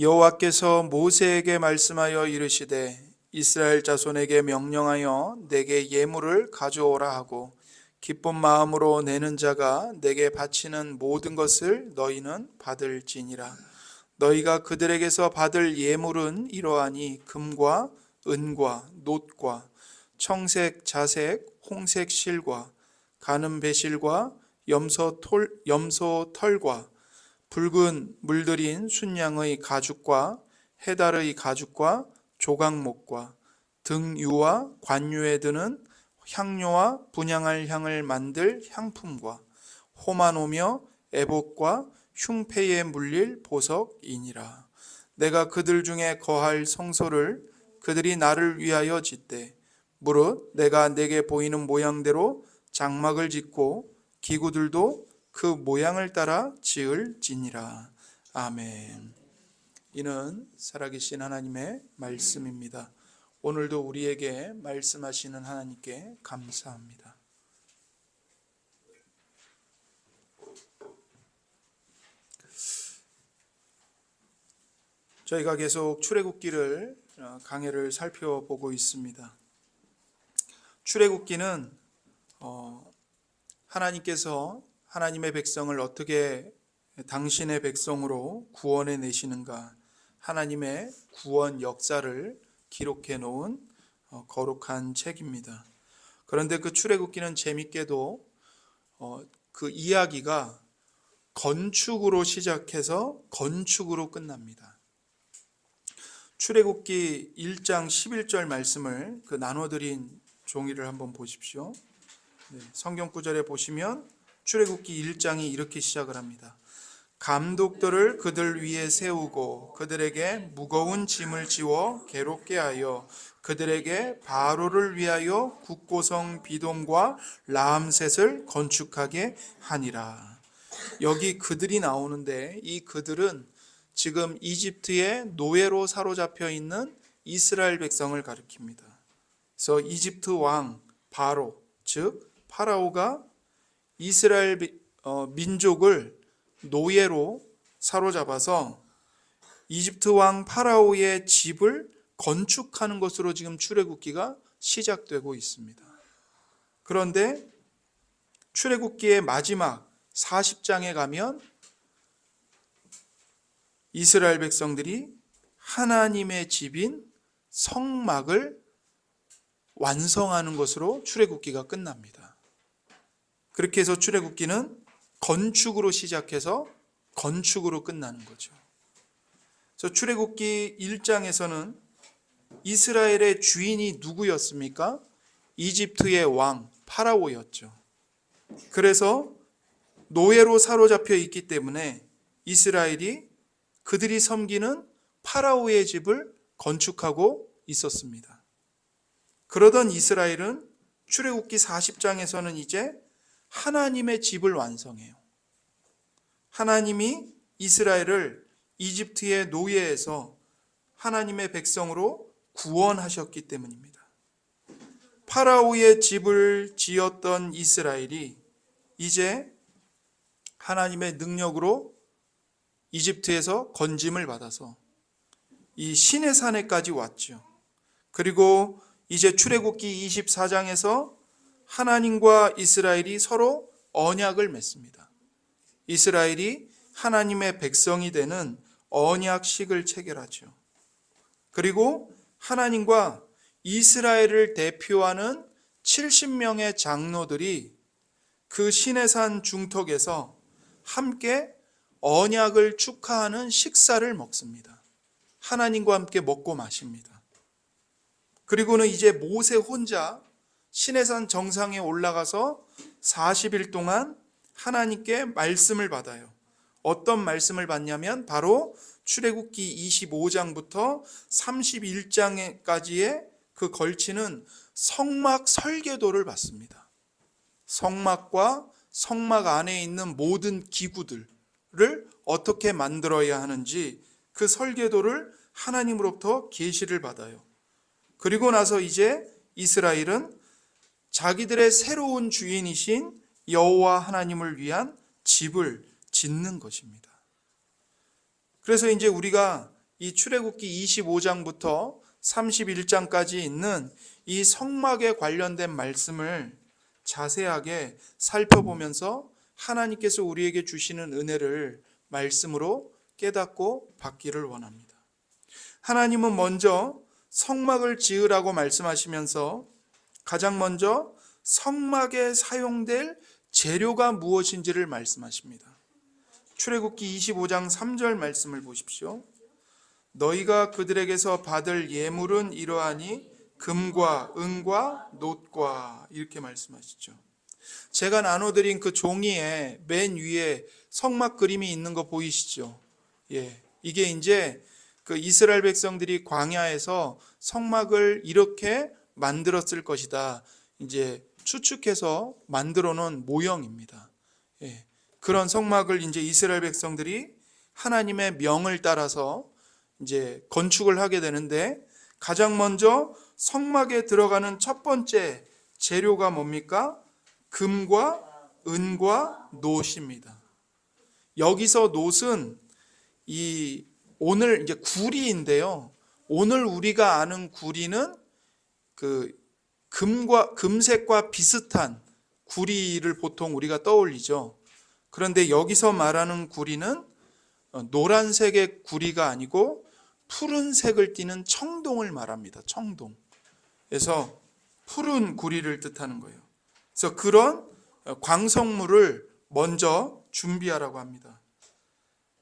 여호와께서 모세에게 말씀하여 이르시되 이스라엘 자손에게 명령하여 내게 예물을 가져오라 하고 기쁜 마음으로 내는 자가 내게 바치는 모든 것을 너희는 받을지니라. 너희가 그들에게서 받을 예물은 이러하니 금과 은과 놋과 청색 자색 홍색 실과 가는 배실과 염소 털과 붉은 물들인 순양의 가죽과 해달의 가죽과 조각목과 등유와 관유에 드는 향료와 분향할 향을 만들 향품과 호마노며 에봇과 흉패에 물릴 보석이니라. 내가 그들 중에 거할 성소를 그들이 나를 위하여 짓되 무릇 내가 내게 보이는 모양대로 장막을 짓고 기구들도 그 모양을 따라 지을지니라. 아멘. 이는 살아계신 하나님의 말씀입니다. 오늘도 우리에게 말씀하시는 하나님께 감사합니다. 저희가 계속 출애굽기를 강해를 살펴보고 있습니다. 출애굽기는 하나님께서 하나님의 백성을 어떻게 당신의 백성으로 구원해 내시는가, 하나님의 구원 역사를 기록해 놓은 거룩한 책입니다. 그런데 그 출애굽기는 재밌게도 그 이야기가 건축으로 시작해서 건축으로 끝납니다. 출애굽기 1장 11절 말씀을 나눠드린 종이를 한번 보십시오. 성경 구절에 보시면 출애굽기 1장이 이렇게 시작을 합니다. 감독들을 그들 위에 세우고 그들에게 무거운 짐을 지워 괴롭게 하여 그들에게 바로를 위하여 국고성 비돔과 라암셋을 건축하게 하니라. 여기 그들이 나오는데 이 그들은 지금 이집트의 노예로 사로잡혀 있는 이스라엘 백성을 가리킵니다. 그래서 이집트 왕 바로, 즉 파라오가 이스라엘 민족을 노예로 사로잡아서 이집트 왕 파라오의 집을 건축하는 것으로 지금 출애굽기가 시작되고 있습니다. 그런데 출애굽기의 마지막 40장에 가면 이스라엘 백성들이 하나님의 집인 성막을 완성하는 것으로 출애굽기가 끝납니다. 그렇게 해서 출애굽기는 건축으로 시작해서 건축으로 끝나는 거죠. 그래서 출애굽기 1장에서는 이스라엘의 주인이 누구였습니까? 이집트의 왕 파라오였죠. 그래서 노예로 사로잡혀 있기 때문에 이스라엘이 그들이 섬기는 파라오의 집을 건축하고 있었습니다. 그러던 이스라엘은 출애굽기 40장에서는 이제 하나님의 집을 완성해요. 하나님이 이스라엘을 이집트의 노예에서 하나님의 백성으로 구원하셨기 때문입니다. 파라오의 집을 지었던 이스라엘이 이제 하나님의 능력으로 이집트에서 건짐을 받아서 이 시내산에까지 왔죠. 그리고 이제 출애굽기 24장에서 하나님과 이스라엘이 서로 언약을 맺습니다. 이스라엘이 하나님의 백성이 되는 언약식을 체결하죠. 그리고 하나님과 이스라엘을 대표하는 70명의 장로들이 그 시내산 중턱에서 함께 언약을 축하하는 식사를 먹습니다. 하나님과 함께 먹고 마십니다. 그리고는 이제 모세 혼자 시내산 정상에 올라가서 40일 동안 하나님께 말씀을 받아요. 어떤 말씀을 받냐면 바로 출애굽기 25장부터 31장까지의 그 걸치는 성막 설계도를 받습니다. 성막과 성막 안에 있는 모든 기구들을 어떻게 만들어야 하는지 그 설계도를 하나님으로부터 계시를 받아요. 그리고 나서 이제 이스라엘은 자기들의 새로운 주인이신 여호와 하나님을 위한 집을 짓는 것입니다. 그래서 이제 우리가 이 출애굽기 25장부터 31장까지 있는 이 성막에 관련된 말씀을 자세하게 살펴보면서 하나님께서 우리에게 주시는 은혜를 말씀으로 깨닫고 받기를 원합니다. 하나님은 먼저 성막을 지으라고 말씀하시면서 가장 먼저 성막에 사용될 재료가 무엇인지를 말씀하십니다. 출애굽기 25장 3절 말씀을 보십시오. 너희가 그들에게서 받을 예물은 이러하니 금과 은과 놋과, 이렇게 말씀하시죠. 제가 나눠드린 그 종이에 맨 위에 성막 그림이 있는 거 보이시죠? 이게 이제 그 이스라엘 백성들이 광야에서 성막을 이렇게 만들었을 것이다, 이제 추측해서 만들어 놓은 모형입니다. 그런 성막을 이제 이스라엘 백성들이 하나님의 명을 따라서 이제 건축을 하게 되는데, 가장 먼저 성막에 들어가는 첫 번째 재료가 뭡니까? 금과 은과 놋입니다. 여기서 놋은 이 오늘 이제 구리인데요. 오늘 우리가 아는 구리는 그 금색과 비슷한 구리를 보통 우리가 떠올리죠. 그런데 여기서 말하는 구리는 노란색의 구리가 아니고 푸른색을 띠는 청동을 말합니다. 청동. 그래서 푸른 구리를 뜻하는 거예요. 그래서 그런 광석물을 먼저 준비하라고 합니다.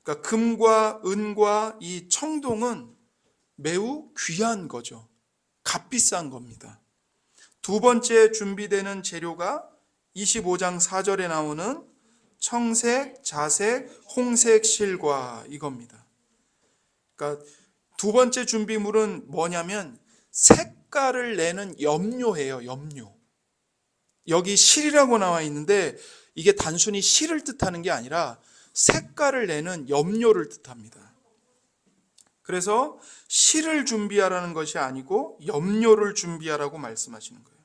그러니까 금과 은과 이 청동은 매우 귀한 거죠. 값비싼 겁니다. 두 번째 준비되는 재료가 25장 4절에 나오는 청색, 자색, 홍색 실과, 이겁니다. 그러니까 두 번째 준비물은 뭐냐면 색깔을 내는 염료예요. 염료. 여기 실이라고 나와 있는데 이게 단순히 실을 뜻하는 게 아니라 색깔을 내는 염료를 뜻합니다. 그래서 실을 준비하라는 것이 아니고 염료를 준비하라고 말씀하시는 거예요.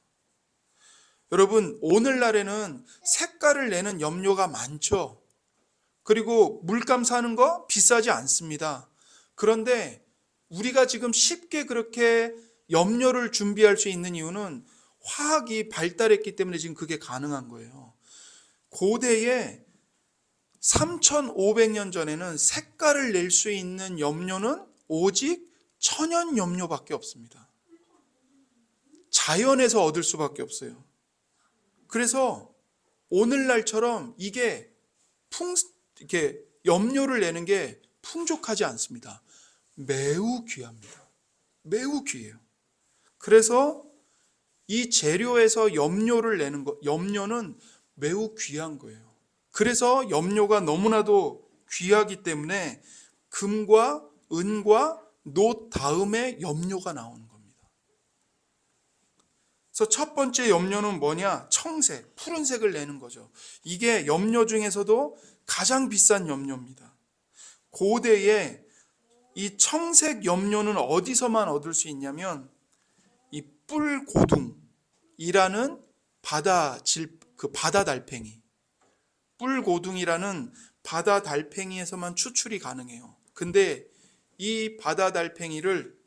여러분, 오늘날에는 색깔을 내는 염료가 많죠. 그리고 물감 사는 거 비싸지 않습니다. 그런데 우리가 지금 쉽게 그렇게 염료를 준비할 수 있는 이유는 화학이 발달했기 때문에 지금 그게 가능한 거예요. 고대에 3,500년 전에는 색깔을 낼 수 있는 염료는 오직 천연 염료밖에 없습니다. 자연에서 얻을 수밖에 없어요. 그래서 오늘날처럼 이게 이렇게 염료를 내는 게 풍족하지 않습니다. 매우 귀합니다. 매우 귀해요. 그래서 이 재료에서 염료를 내는 것, 염료는 매우 귀한 거예요. 그래서 염료가 너무나도 귀하기 때문에 금과 은과 놋 다음에 염료가 나오는 겁니다. 그래서 첫 번째 염료는 뭐냐? 청색, 푸른색을 내는 거죠. 이게 염료 중에서도 가장 비싼 염료입니다. 고대에 이 청색 염료는 어디서만 얻을 수 있냐면 이 뿔고둥이라는 바다 달팽이, 뿔고둥이라는 바다 달팽이에서만 추출이 가능해요. 근데 이 바다 달팽이를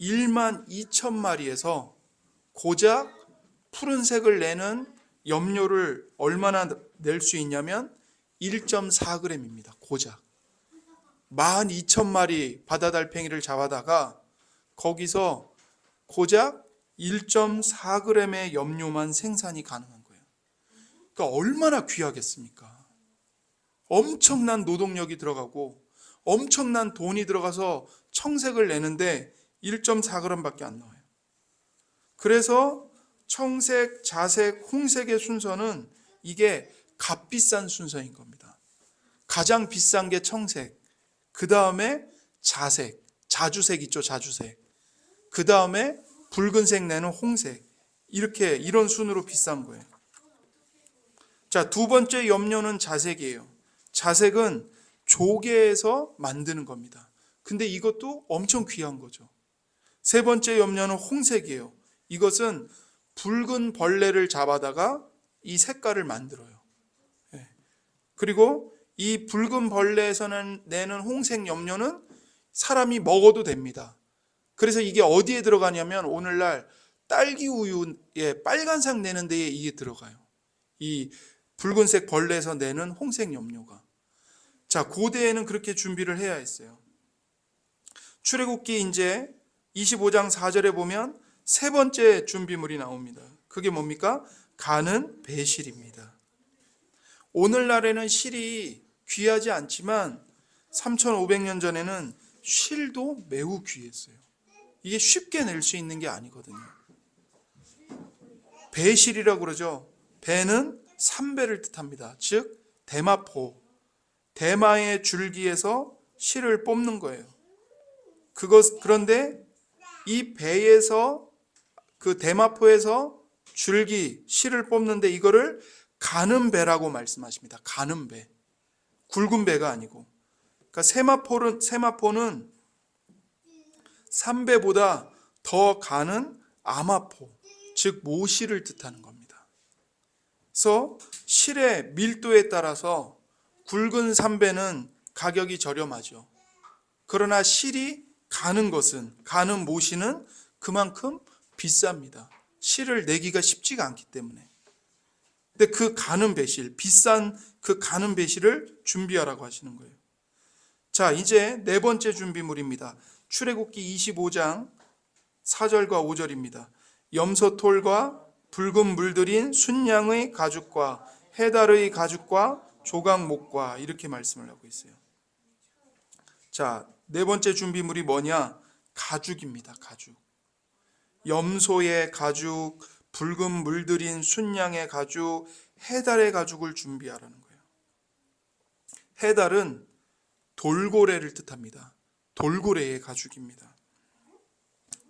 12,000마리에서 고작 푸른색을 내는 염료를 얼마나 낼 수 있냐면 1.4g입니다. 고작 12,000마리 바다 달팽이를 잡아다가 거기서 고작 1.4g의 염료만 생산이 가능한 거예요. 그러니까 얼마나 귀하겠습니까? 엄청난 노동력이 들어가고 엄청난 돈이 들어가서 청색을 내는데 1.4g밖에 안 나와요. 그래서 청색, 자색, 홍색의 순서는 이게 값비싼 순서인 겁니다. 가장 비싼 게 청색, 그 다음에 자색, 자주색 있죠, 자주색. 그 다음에 붉은색 내는 홍색. 이런 순으로 비싼 거예요. 자, 두 번째 염료는 자색이에요. 자색은 조개에서 만드는 겁니다. 근데 이것도 엄청 귀한 거죠. 세 번째 염료는 홍색이에요. 이것은 붉은 벌레를 잡아다가 이 색깔을 만들어요. 그리고 이 붉은 벌레에서 내는 홍색 염료는 사람이 먹어도 됩니다. 그래서 이게 어디에 들어가냐면 오늘날 딸기 우유에 빨간색 내는 데에 이게 들어가요. 이 붉은색 벌레에서 내는 홍색 염료가. 자, 고대에는 그렇게 준비를 해야 했어요. 출애굽기 이제 25장 4절에 보면 세 번째 준비물이 나옵니다. 그게 뭡니까? 가는 배실입니다. 오늘날에는 실이 귀하지 않지만 3,500년 전에는 실도 매우 귀했어요. 이게 쉽게 낼 수 있는 게 아니거든요. 배실이라고 그러죠. 배는 삼배를 뜻합니다. 즉 대마포, 대마의 줄기에서 실을 뽑는 거예요. 그런데 이 배에서, 그 대마포에서 줄기, 실을 뽑는데 이거를 가는 배라고 말씀하십니다. 가는 배. 굵은 배가 아니고. 그러니까 세마포는 삼배보다 더 가는 아마포, 즉 모실을 뜻하는 겁니다. 그래서 실의 밀도에 따라서 굵은 삼배는 가격이 저렴하죠. 그러나 실이 가는 모시는 그만큼 비쌉니다. 실을 내기가 쉽지가 않기 때문에. 근데 그 가는 배실, 비싼 그 가는 배실을 준비하라고 하시는 거예요. 자, 이제 네 번째 준비물입니다. 출애굽기 25장 4절과 5절입니다. 염소털과 붉은 물들인 순양의 가죽과 해달의 가죽과 조각목과 이렇게 말씀을 하고 있어요. 자, 네 번째 준비물이 뭐냐? 가죽입니다. 가죽. 염소의 가죽, 붉은 물들인 순양의 가죽, 해달의 가죽을 준비하라는 거예요. 해달은 돌고래를 뜻합니다. 돌고래의 가죽입니다.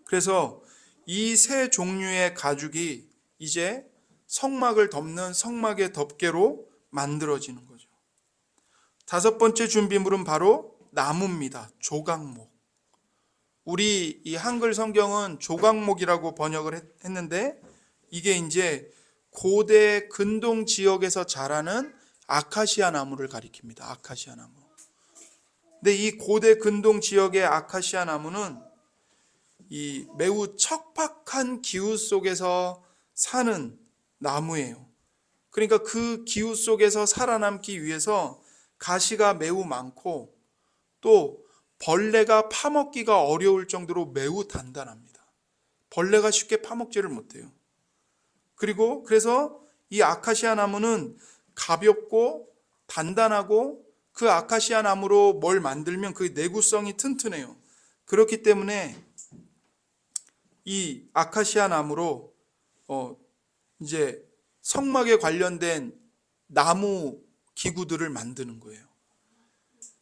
그래서 이 세 종류의 가죽이 이제 성막을 덮는 성막의 덮개로 만들어지는 거죠. 다섯 번째 준비물은 바로 나무입니다. 조각목. 우리 이 한글 성경은 조각목이라고 번역을 했는데 이게 이제 고대 근동 지역에서 자라는 아카시아 나무를 가리킵니다. 아카시아 나무. 근데 이 고대 근동 지역의 아카시아 나무는 이 매우 척박한 기후 속에서 사는 나무예요. 그러니까 그 기후 속에서 살아남기 위해서 가시가 매우 많고 또 벌레가 파먹기가 어려울 정도로 매우 단단합니다. 벌레가 쉽게 파먹지를 못해요. 그리고 그래서 이 아카시아 나무는 가볍고 단단하고 그 아카시아 나무로 뭘 만들면 그 내구성이 튼튼해요. 그렇기 때문에 이 아카시아 나무로 이제 성막에 관련된 나무 기구들을 만드는 거예요.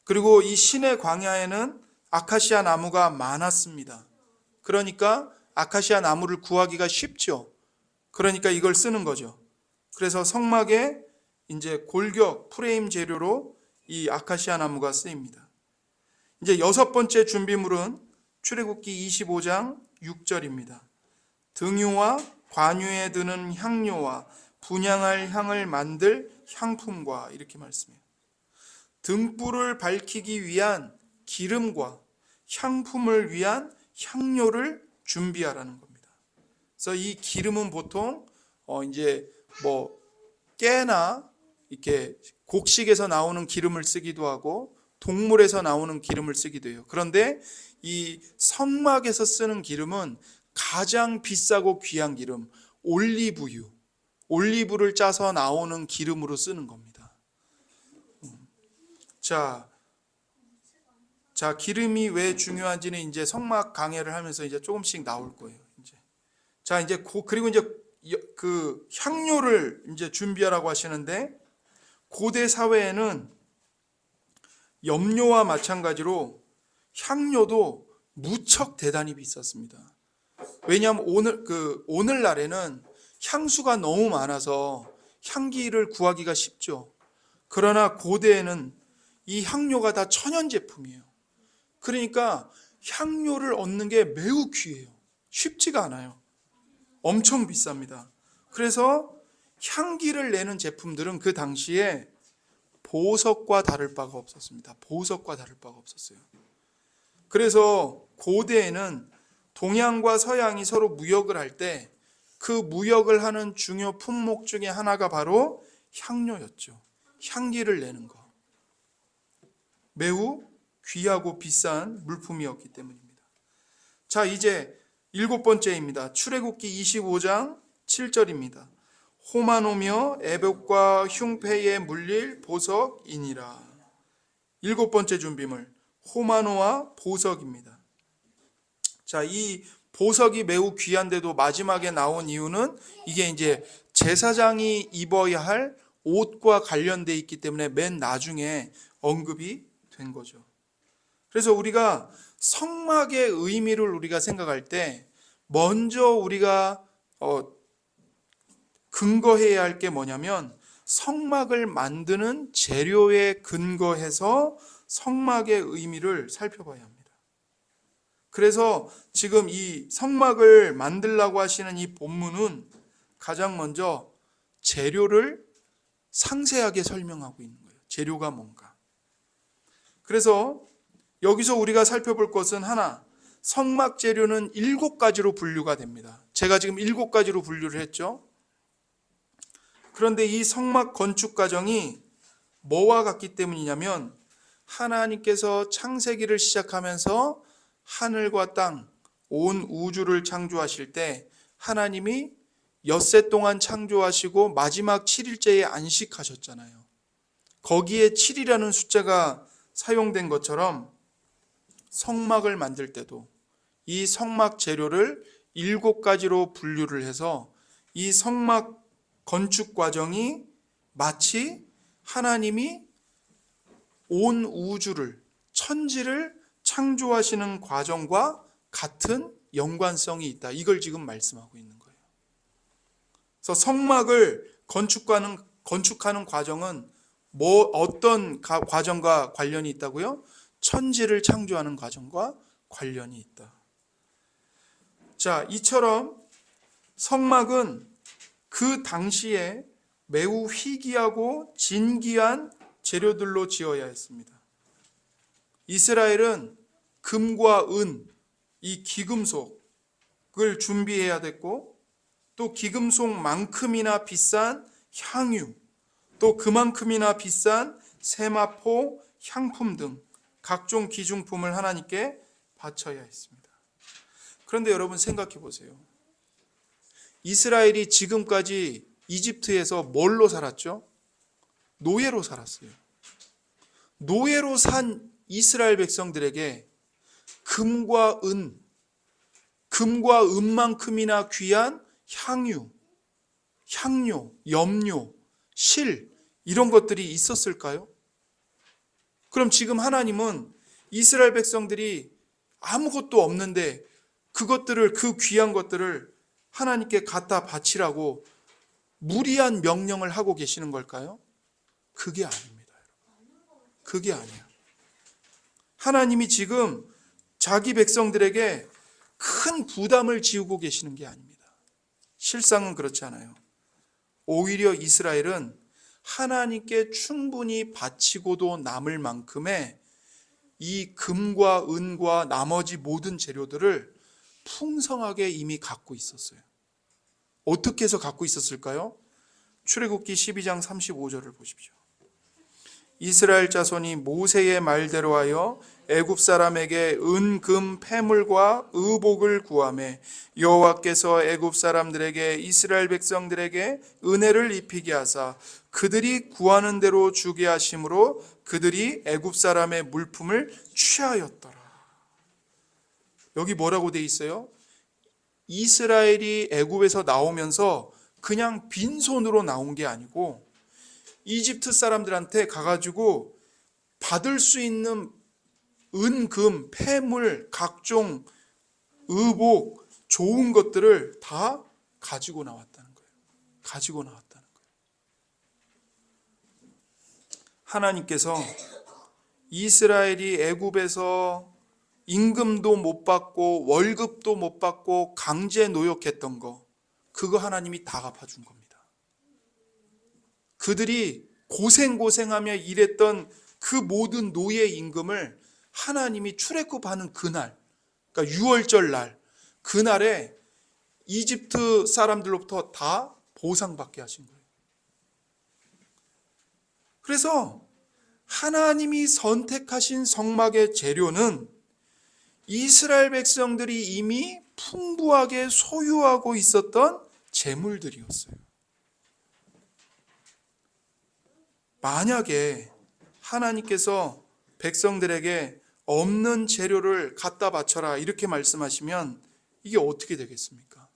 그리고 이 시내 광야에는 아카시아 나무가 많았습니다. 그러니까 아카시아 나무를 구하기가 쉽죠. 그러니까 이걸 쓰는 거죠. 그래서 성막에 이제 골격 프레임 재료로 이 아카시아 나무가 쓰입니다. 이제 여섯 번째 준비물은 출애굽기 25장 6절입니다. 등유와 관유에 드는 향료와 분향할 향을 만들 향품과 이렇게 말씀해요. 등불을 밝히기 위한 기름과 향품을 위한 향료를 준비하라는 겁니다. 그래서 이 기름은 보통 이제 뭐 깨나 이렇게 곡식에서 나오는 기름을 쓰기도 하고 동물에서 나오는 기름을 쓰기도 해요. 그런데 이 성막에서 쓰는 기름은 가장 비싸고 귀한 기름, 올리브유, 올리브를 짜서 나오는 기름으로 쓰는 겁니다. 자, 기름이 왜 중요한지는 이제 성막 강해를 하면서 이제 조금씩 나올 거예요. 이제 그리고 이제 그 향료를 이제 준비하라고 하시는데 고대 사회에는 염료와 마찬가지로 향료도 무척 대단히 비쌌습니다. 왜냐하면 오늘날에는 향수가 너무 많아서 향기를 구하기가 쉽죠. 그러나 고대에는 이 향료가 다 천연 제품이에요. 그러니까 향료를 얻는 게 매우 귀해요. 쉽지가 않아요. 엄청 비쌉니다. 그래서 향기를 내는 제품들은 그 당시에 보석과 다를 바가 없었습니다. 보석과 다를 바가 없었어요. 그래서 고대에는 동양과 서양이 서로 무역을 할 때 그 무역을 하는 중요 품목 중에 하나가 바로 향료였죠. 향기를 내는 것. 매우 귀하고 비싼 물품이었기 때문입니다. 자, 이제 7번째입니다. 출애굽기 25장 7절입니다. 호마노며 애복과 흉패에 물릴 보석이니라. 7번째 준비물, 호마노와 보석입니다. 자, 이 보석이 매우 귀한데도 마지막에 나온 이유는 이게 이제 제사장이 입어야 할 옷과 관련돼 있기 때문에 맨 나중에 언급이 된 거죠. 그래서 우리가 성막의 의미를 우리가 생각할 때 먼저 우리가 근거해야 할 게 뭐냐면 성막을 만드는 재료에 근거해서 성막의 의미를 살펴봐야 합니다. 그래서 지금 이 성막을 만들라고 하시는 이 본문은 가장 먼저 재료를 상세하게 설명하고 있는 거예요. 재료가 뭔가. 그래서 여기서 우리가 살펴볼 것은 하나, 성막 재료는 7가지로 분류가 됩니다. 제가 지금 7가지로 분류를 했죠. 그런데 이 성막 건축 과정이 뭐와 같기 때문이냐면 하나님께서 창세기를 시작하면서 하늘과 땅, 온 우주를 창조하실 때 하나님이 엿새 동안 창조하시고 마지막 7일째에 안식하셨잖아요. 거기에 7이라는 숫자가 사용된 것처럼 성막을 만들 때도 이 성막 재료를 7가지로 분류를 해서 이 성막 건축 과정이 마치 하나님이 온 우주를, 천지를 창조하시는 과정과 같은 연관성이 있다. 이걸 지금 말씀하고 있는 거예요. 그래서 성막을 건축하는 과정은 어떤 과정과 관련이 있다고요? 천지를 창조하는 과정과 관련이 있다. 자, 이처럼 성막은 그 당시에 매우 희귀하고 진귀한 재료들로 지어야 했습니다. 이스라엘은 금과 은, 이 기금속을 준비해야 됐고, 또 기금속만큼이나 비싼 향유, 또 그만큼이나 비싼 세마포, 향품 등 각종 기중품을 하나님께 바쳐야 했습니다. 그런데 여러분 생각해 보세요. 이스라엘이 지금까지 이집트에서 뭘로 살았죠? 노예로 살았어요. 노예로 산 이스라엘 백성들에게 금과 은만큼이나 귀한 향유, 향료, 염료, 실 이런 것들이 있었을까요? 그럼 지금 하나님은 이스라엘 백성들이 아무것도 없는데 그 귀한 것들을 하나님께 갖다 바치라고 무리한 명령을 하고 계시는 걸까요? 그게 아닙니다. 그게 아니야. 하나님이 지금 자기 백성들에게 큰 부담을 지우고 계시는 게 아닙니다. 실상은 그렇지 않아요. 오히려 이스라엘은 하나님께 충분히 바치고도 남을 만큼의 이 금과 은과 나머지 모든 재료들을 풍성하게 이미 갖고 있었어요. 어떻게 해서 갖고 있었을까요? 출애굽기 12장 35절을 보십시오. 이스라엘 자손이 모세의 말대로 하여 애굽 사람에게 은, 금, 패물과 의복을 구하매 여호와께서 애굽 사람들에게 이스라엘 백성들에게 은혜를 입히게 하사 그들이 구하는 대로 주게 하심으로 그들이 애굽 사람의 물품을 취하였더라. 여기 뭐라고 돼 있어요? 이스라엘이 애굽에서 나오면서 그냥 빈손으로 나온 게 아니고 이집트 사람들한테 가가지고 받을 수 있는 은, 금, 폐물, 각종 의복, 좋은 것들을 다 가지고 나왔다는 거예요. 가지고 나왔다는 거예요. 하나님께서 이스라엘이 애굽에서 임금도 못 받고 월급도 못 받고 강제 노역했던 거, 그거 하나님이 다 갚아준 겁니다. 그들이 고생하며 일했던 그 모든 노예 임금을 하나님이 출애굽하는 그날, 그러니까 유월절 날, 그날에 이집트 사람들로부터 다 보상받게 하신 거예요. 그래서 하나님이 선택하신 성막의 재료는 이스라엘 백성들이 이미 풍부하게 소유하고 있었던 재물들이었어요. 만약에 하나님께서 백성들에게 없는 재료를 갖다 바쳐라 이렇게 말씀하시면 이게 어떻게 되겠습니까?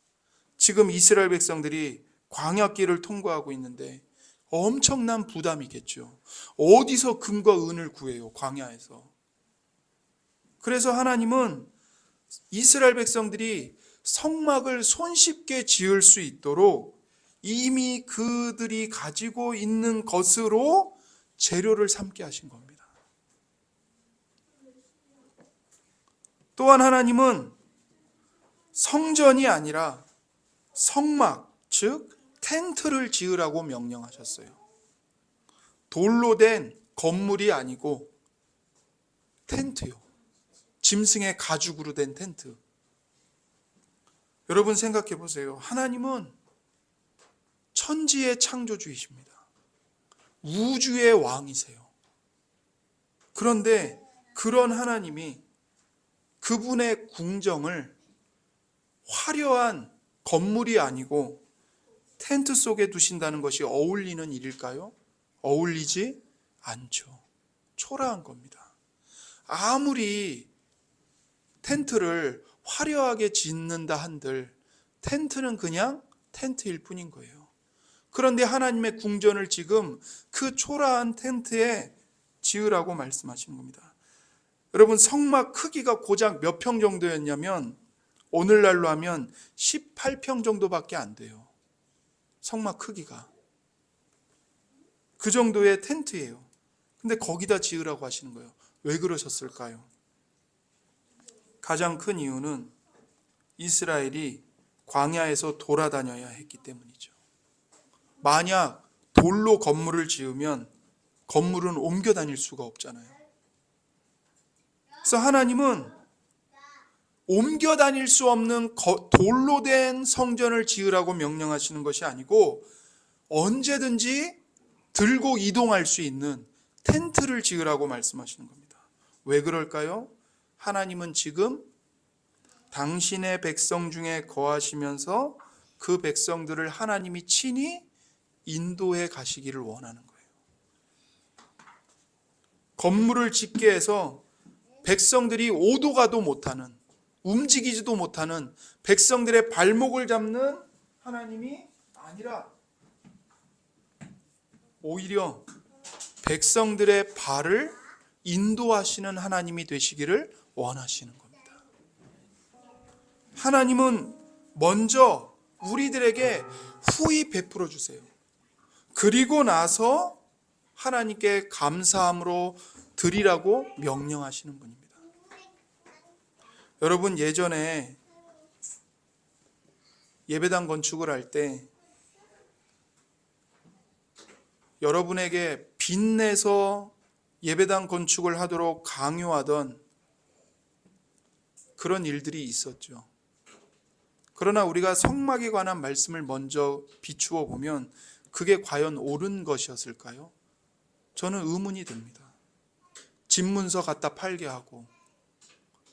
지금 이스라엘 백성들이 광야길을 통과하고 있는데 엄청난 부담이겠죠. 어디서 금과 은을 구해요, 광야에서. 그래서 하나님은 이스라엘 백성들이 성막을 손쉽게 지을 수 있도록 이미 그들이 가지고 있는 것으로 재료를 삼게 하신 겁니다. 또한 하나님은 성전이 아니라 성막, 즉 텐트를 지으라고 명령하셨어요. 돌로 된 건물이 아니고 텐트요. 짐승의 가죽으로 된 텐트. 여러분 생각해 보세요. 하나님은 천지의 창조주이십니다. 우주의 왕이세요. 그런데 그런 하나님이 그분의 궁정을 화려한 건물이 아니고 텐트 속에 두신다는 것이 어울리는 일일까요? 어울리지 않죠. 초라한 겁니다. 아무리 텐트를 화려하게 짓는다 한들 텐트는 그냥 텐트일 뿐인 거예요. 그런데 하나님의 궁전을 지금 그 초라한 텐트에 지으라고 말씀하시는 겁니다. 여러분 성막 크기가 고작 몇 평 정도였냐면 오늘날로 하면 18평 정도밖에 안 돼요. 성막 크기가. 그 정도의 텐트예요. 근데 거기다 지으라고 하시는 거예요. 왜 그러셨을까요? 가장 큰 이유는 이스라엘이 광야에서 돌아다녀야 했기 때문이죠. 만약 돌로 건물을 지으면 건물은 옮겨 다닐 수가 없잖아요. 그래서 하나님은 옮겨 다닐 수 없는 돌로 된 성전을 지으라고 명령하시는 것이 아니고 언제든지 들고 이동할 수 있는 텐트를 지으라고 말씀하시는 겁니다. 왜 그럴까요? 하나님은 지금 당신의 백성 중에 거하시면서 그 백성들을 하나님이 친히 인도해 가시기를 원하는 거예요. 건물을 짓게 해서 백성들이 오도 가도 못하는, 움직이지도 못하는 백성들의 발목을 잡는 하나님이 아니라 오히려 백성들의 발을 인도하시는 하나님이 되시기를 원하시는 겁니다. 하나님은 먼저 우리들에게 후히 베풀어 주세요. 그리고 나서 하나님께 감사함으로 드리라고 명령하시는 분입니다. 여러분 예전에 예배당 건축을 할 때 여러분에게 빚내서 예배당 건축을 하도록 강요하던 그런 일들이 있었죠. 그러나 우리가 성막에 관한 말씀을 먼저 비추어 보면 그게 과연 옳은 것이었을까요? 저는 의문이 듭니다. 집문서 갖다 팔게 하고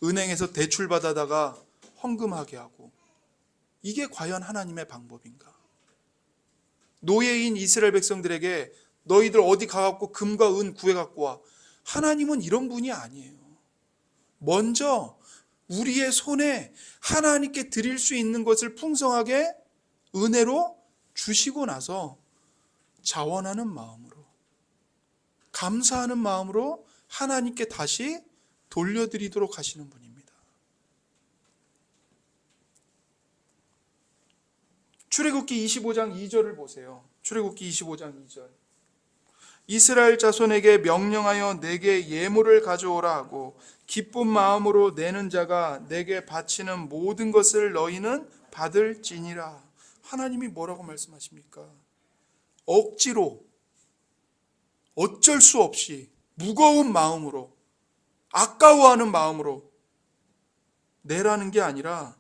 은행에서 대출 받아다가 헌금하게 하고 이게 과연 하나님의 방법인가? 노예인 이스라엘 백성들에게 너희들 어디 가갖고 금과 은 구해갖고 와. 하나님은 이런 분이 아니에요. 먼저 우리의 손에 하나님께 드릴 수 있는 것을 풍성하게 은혜로 주시고 나서 자원하는 마음으로 감사하는 마음으로 하나님께 다시 돌려드리도록 하시는 분입니다. 출애굽기 25장 2절을 보세요. 출애굽기 25장 2절. 이스라엘 자손에게 명령하여 내게 예물을 가져오라 하고 기쁜 마음으로 내는 자가 내게 바치는 모든 것을 너희는 받을지니라. 하나님이 뭐라고 말씀하십니까? 억지로 어쩔 수 없이 무거운 마음으로 아까워하는 마음으로 내라는 게 아니라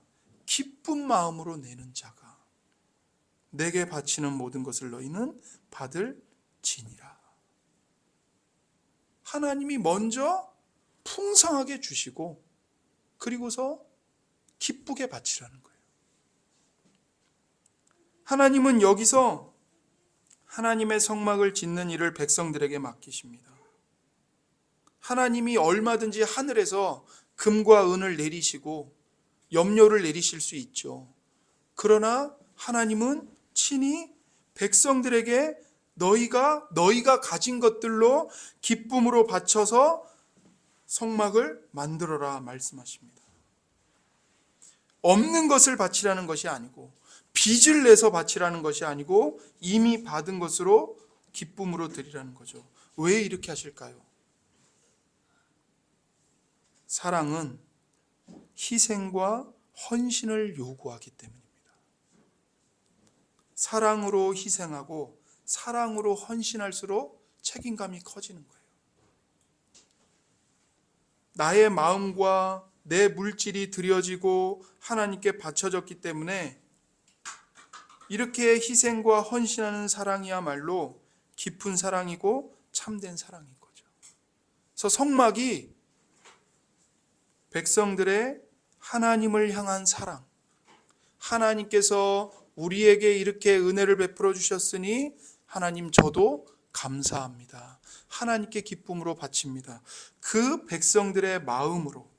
기쁜 마음으로 내는 자가 내게 바치는 모든 것을 너희는 받을지니라. 하나님이 먼저 풍성하게 주시고 그리고서 기쁘게 바치라는 거예요. 하나님은 여기서 하나님의 성막을 짓는 일을 백성들에게 맡기십니다. 하나님이 얼마든지 하늘에서 금과 은을 내리시고 염료를 내리실 수 있죠. 그러나 하나님은 친히 백성들에게 너희가 가진 것들로 기쁨으로 바쳐서 성막을 만들어라 말씀하십니다. 없는 것을 바치라는 것이 아니고 빚을 내서 바치라는 것이 아니고 이미 받은 것으로 기쁨으로 드리라는 거죠. 왜 이렇게 하실까요? 사랑은 희생과 헌신을 요구하기 때문입니다. 사랑으로 희생하고 사랑으로 헌신할수록 책임감이 커지는 거예요. 나의 마음과 내 물질이 드려지고 하나님께 바쳐졌기 때문에 이렇게 희생과 헌신하는 사랑이야말로 깊은 사랑이고 참된 사랑인 거죠. 그래서 성막이 백성들의 하나님을 향한 사랑, 하나님께서 우리에게 이렇게 은혜를 베풀어 주셨으니 하나님 저도 감사합니다. 하나님께 기쁨으로 바칩니다. 그 백성들의 마음으로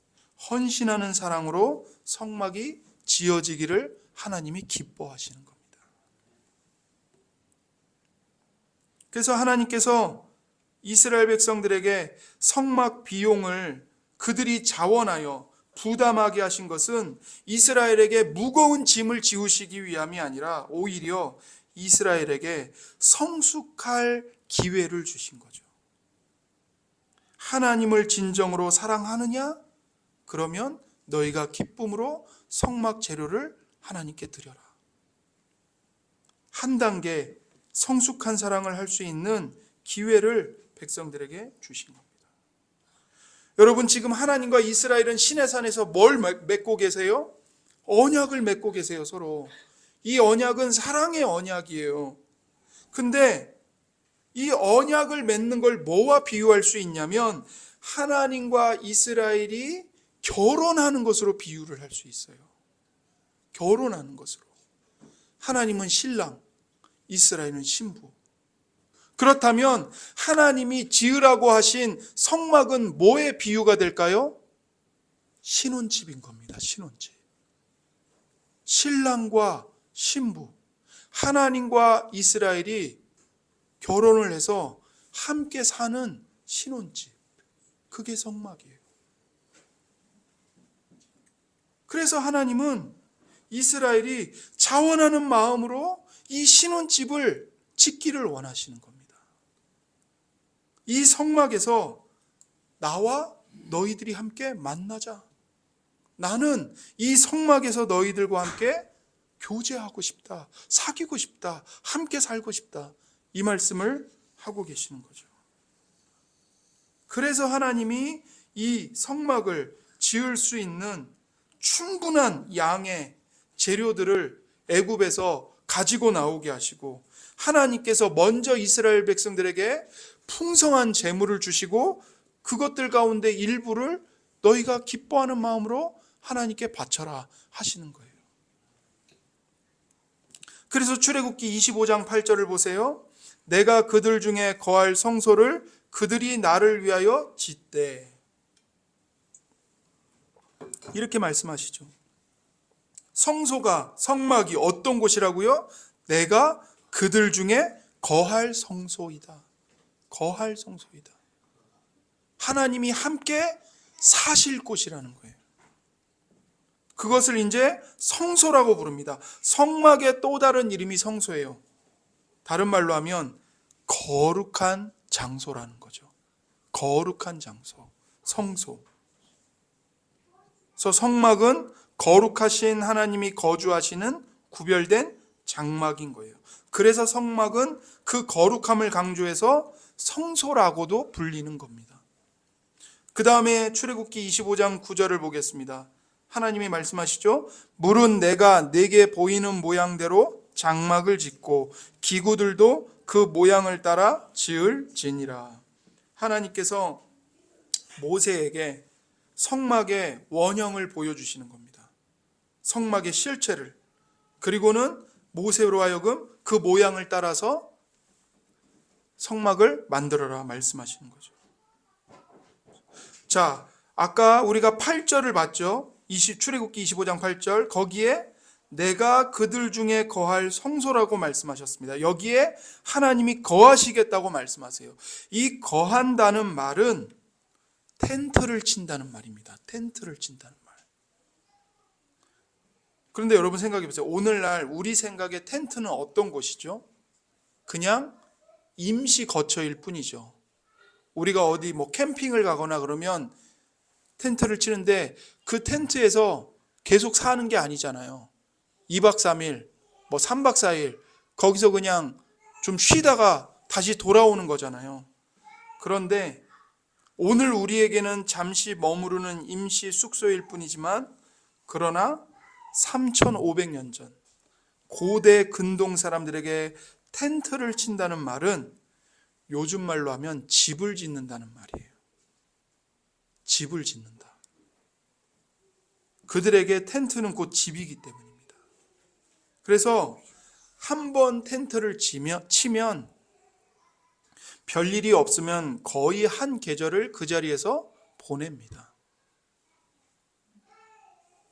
헌신하는 사랑으로 성막이 지어지기를 하나님이 기뻐하시는 겁니다. 그래서 하나님께서 이스라엘 백성들에게 성막 비용을 그들이 자원하여 부담하게 하신 것은 이스라엘에게 무거운 짐을 지우시기 위함이 아니라 오히려 이스라엘에게 성숙할 기회를 주신 거죠. 하나님을 진정으로 사랑하느냐? 그러면 너희가 기쁨으로 성막 재료를 하나님께 드려라. 한 단계 성숙한 사랑을 할 수 있는 기회를 백성들에게 주신 겁니다. 여러분, 지금 하나님과 이스라엘은 시내산에서 뭘 맺고 계세요? 언약을 맺고 계세요, 서로. 이 언약은 사랑의 언약이에요. 근데 이 언약을 맺는 걸 뭐와 비유할 수 있냐면 하나님과 이스라엘이 결혼하는 것으로 비유를 할 수 있어요. 결혼하는 것으로. 하나님은 신랑, 이스라엘은 신부. 그렇다면 하나님이 지으라고 하신 성막은 뭐의 비유가 될까요? 신혼집인 겁니다. 신혼집. 신랑과 신부, 하나님과 이스라엘이 결혼을 해서 함께 사는 신혼집. 그게 성막이에요. 그래서 하나님은 이스라엘이 자원하는 마음으로 이 신혼집을 짓기를 원하시는 겁니다. 이 성막에서 나와 너희들이 함께 만나자. 나는 이 성막에서 너희들과 함께 교제하고 싶다. 사귀고 싶다. 함께 살고 싶다. 이 말씀을 하고 계시는 거죠. 그래서 하나님이 이 성막을 지을 수 있는 충분한 양의 재료들을 애굽에서 가지고 나오게 하시고 하나님께서 먼저 이스라엘 백성들에게 풍성한 재물을 주시고 그것들 가운데 일부를 너희가 기뻐하는 마음으로 하나님께 바쳐라 하시는 거예요. 그래서 출애굽기 25장 8절을 보세요. 내가 그들 중에 거할 성소를 그들이 나를 위하여 짓되. 이렇게 말씀하시죠. 성소가, 성막이 어떤 곳이라고요? 내가 그들 중에 거할 성소이다. 거할 성소이다. 하나님이 함께 사실 곳이라는 거예요. 그것을 이제 성소라고 부릅니다. 성막의 또 다른 이름이 성소예요. 다른 말로 하면 거룩한 장소라는 거죠. 거룩한 장소, 성소. 그래서 성막은 거룩하신 하나님이 거주하시는 구별된 장막인 거예요. 그래서 성막은 그 거룩함을 강조해서 성소라고도 불리는 겁니다. 그 다음에 출애굽기 25장 9절을 보겠습니다. 하나님이 말씀하시죠. 물은 내가 내게 보이는 모양대로 장막을 짓고 기구들도 그 모양을 따라 지을지니라. 하나님께서 모세에게 성막의 원형을 보여주시는 겁니다. 성막의 실체를. 그리고는 모세로 하여금 그 모양을 따라서 성막을 만들어라 말씀하시는 거죠. 자, 아까 우리가 8절을 봤죠. 출애굽기 25장 8절. 거기에 내가 그들 중에 거할 성소라고 말씀하셨습니다. 여기에 하나님이 거하시겠다고 말씀하세요. 이 거한다는 말은 텐트를 친다는 말입니다. 텐트를 친다는 말. 그런데 여러분 생각해 보세요. 오늘날 우리 생각에 텐트는 어떤 곳이죠? 그냥 임시 거처일 뿐이죠. 우리가 어디 캠핑을 가거나 그러면 텐트를 치는데 그 텐트에서 계속 사는 게 아니잖아요. 2박 3일, 3박 4일 거기서 그냥 좀 쉬다가 다시 돌아오는 거잖아요. 그런데 오늘 우리에게는 잠시 머무르는 임시 숙소일 뿐이지만 그러나 3,500년 전 고대 근동 사람들에게 텐트를 친다는 말은 요즘 말로 하면 집을 짓는다는 말이에요. 집을 짓는다. 그들에게 텐트는 곧 집이기 때문입니다. 그래서 한번 텐트를 치면 별일이 없으면 거의 한 계절을 그 자리에서 보냅니다.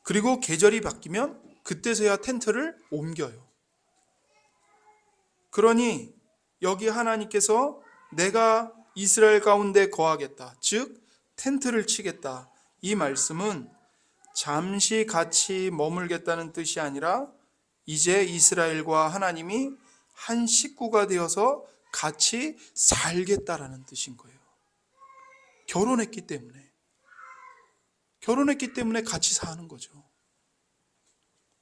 그리고 계절이 바뀌면 그때서야 텐트를 옮겨요. 그러니 여기 하나님께서 내가 이스라엘 가운데 거하겠다. 즉 텐트를 치겠다. 이 말씀은 잠시 같이 머물겠다는 뜻이 아니라 이제 이스라엘과 하나님이 한 식구가 되어서 같이 살겠다라는 뜻인 거예요. 결혼했기 때문에 같이 사는 거죠.